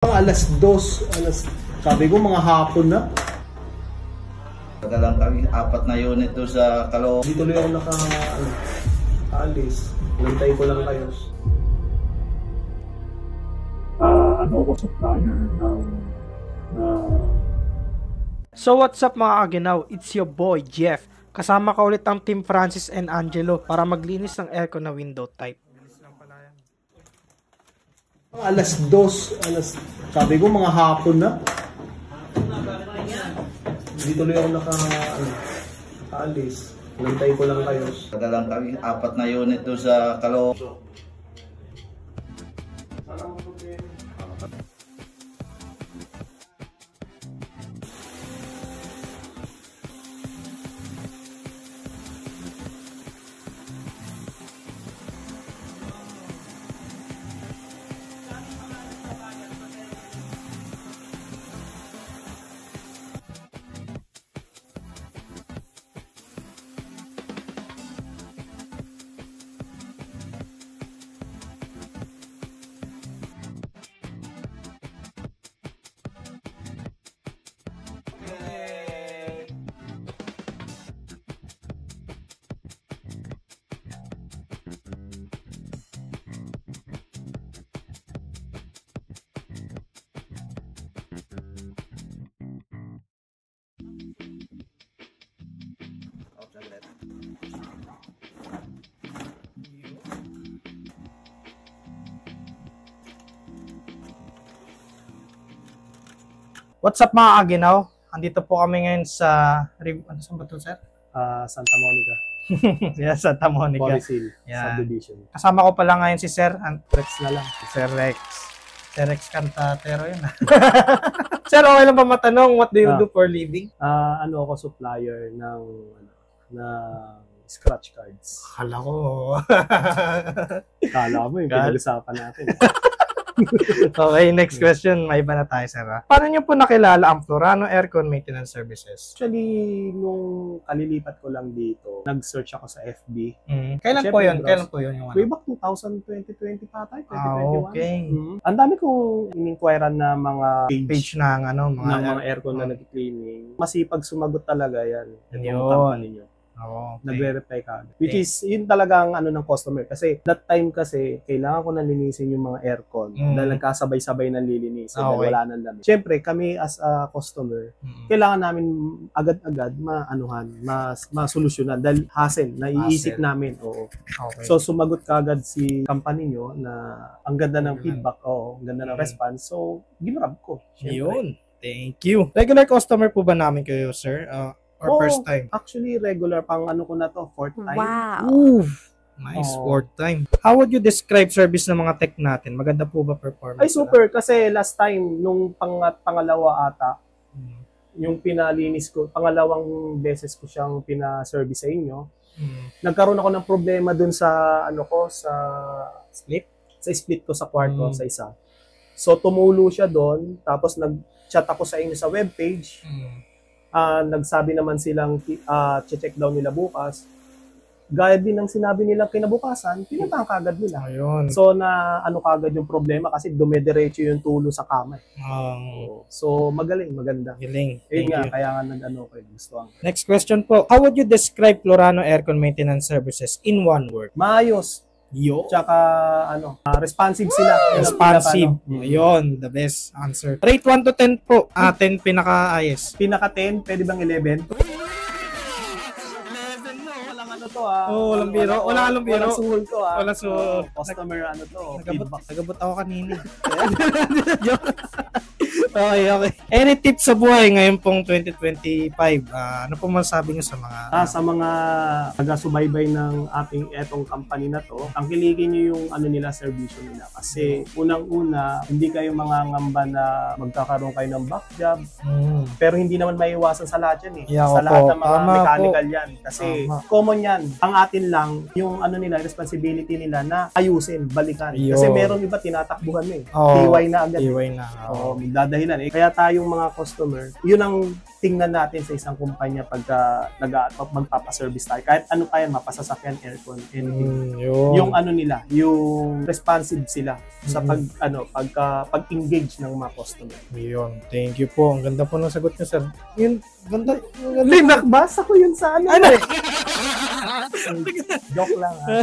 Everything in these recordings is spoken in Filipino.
Alas 2, sabi ko mga hapon na. Tagalang kami, 4 na unit doon sa Caloocan. Dito tuloy ako naka-alis. Nantay ko lang kayo. Ano ko supplier ng So what's up mga Aginaw, it's your boy Jeff. Kasama ka ulit ang Team Francis and Angelo para maglinis ng aircon na window type. Alas 2, sabi ko mga hapon na. Dito tuloy ako naka-alis. Nantay ko lang kayo. Tagalang kami, 4 na unit doon sa Caloocan. What's up mga Aginaw? Andito po kami ngayon sa ano saan ba ito, sir? Santa Monica. Yeah, Santa Monica. Borisil, Yan. subdivision. Kasama ko pala ngayon si Sir Rex na lang. Sir Rex. Sir Rex Cantatero yun. Sir, okay lang ba matanong, what do you do for living? Ano ako, supplier ng scratch cards. Akala ko. Kala mo yung pinag-usapan natin. Okay, next question. May iba na tayo, sir. Paano nyo po nakilala ang Florano Aircon Maintenance Services? Actually, nung kalilipat ko lang dito, nag-search ako sa FB. Kailan Siyempre, po yun? bros. Kailan po yun yung Way ano? back 2020 pa tayo, 2021. Okay. Ang dami kong in-inquirean na mga Page ng ano, mga aircon na nag-cleaning. Masipag sumagot talaga yan. Yun. Yung company nyo. Okay. Nag-verify ka. Which is, yun talaga ang ano ng customer. Kasi that time kasi, kailangan ko na linisin yung mga aircon. Dahil nagkasabay-sabay na lilinisin. Dahil wala nang lamig. Siyempre, kami as a customer, kailangan namin agad-agad masolusyonan. Dahil hassle, naiisip namin. Oo. Okay. So, sumagot ka agad si company nyo na ang ganda ng feedback. Oo, ang ganda ng response. So, ginrab ko. Siyempre. Yun. Thank you. Regular customer po ba namin kayo, sir? Or first time? Actually, regular pang ano ko na to, 4th time. Wow. Ooh, nice. Fourth time. How would you describe service ng mga tech natin? Maganda po ba performance? Ay, super. Kasi last time, nung pangalawa ata, yung pinalinis ko, pangalawang beses ko siyang pina-service sa inyo, nagkaroon ako ng problema dun sa, sa split? Sa split ko sa kwarto, sa isa. So, tumulo siya doon, tapos nag-chat ako sa inyo sa webpage. Nagsabi naman silang check down nila bukas. Gaya din ng sinabi nilang kinabukasan, pinuntahan kagad nila. Ayun. So na kagad yung problema kasi dumediretso yung tulo sa kama. So magaling, maganda. Galing. Yun nga, kaya nga ko gusto ang. Next question po. How would you describe Florano Aircon Maintenance Services in one word? Maayos. Tsaka responsive sila. Responsive. Yun, the best answer. Rate 1 to 10 po. 10 pinaka-ayos. Pinaka 10, pwede bang 11? 11 no, walang ano to walang biro. Walang biro. Walang suhol to Walang suhol. Customer feedback. Nagabot ako kanina. Okay. Any tips sa buhay ngayon pong 2025? Ano po masasabi niyo sa mga... Sa mga taga-subaybay ng ating etong company na to, tangkilikin niyo yung nila, servisyo nila. Kasi unang-una, hindi kayo mangangamba na magkakaroon kayo ng back job. Pero hindi naman maiiwasan sa lahat yan Yeah, sa lahat ng mga tama mechanical yan. Kasi common yan. Ang atin lang, yung responsibility nila na ayusin, balikan. Kasi meron iba tinatakbuhan mo TY na agad. TY na. Dadahilan dahilan. Kaya tayong mga customer, yun ang tingnan natin sa isang kumpanya pagka magpapaservice tayo. Kahit ano pa yan, mapasasakyan, aircon, anything. Yung ano nila, yung responsive sila sa pag-engage ng mga customer. Yun. Thank you po. Ang ganda po ng sagot niyo, sir. Yun, ganda. Nakbasa ko yun sa ano. Joke lang ha.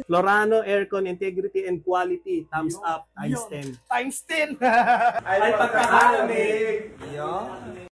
Florano Aircon Integrity and Quality, thumbs up, times 10. Times 10! Ay pagkakalamig!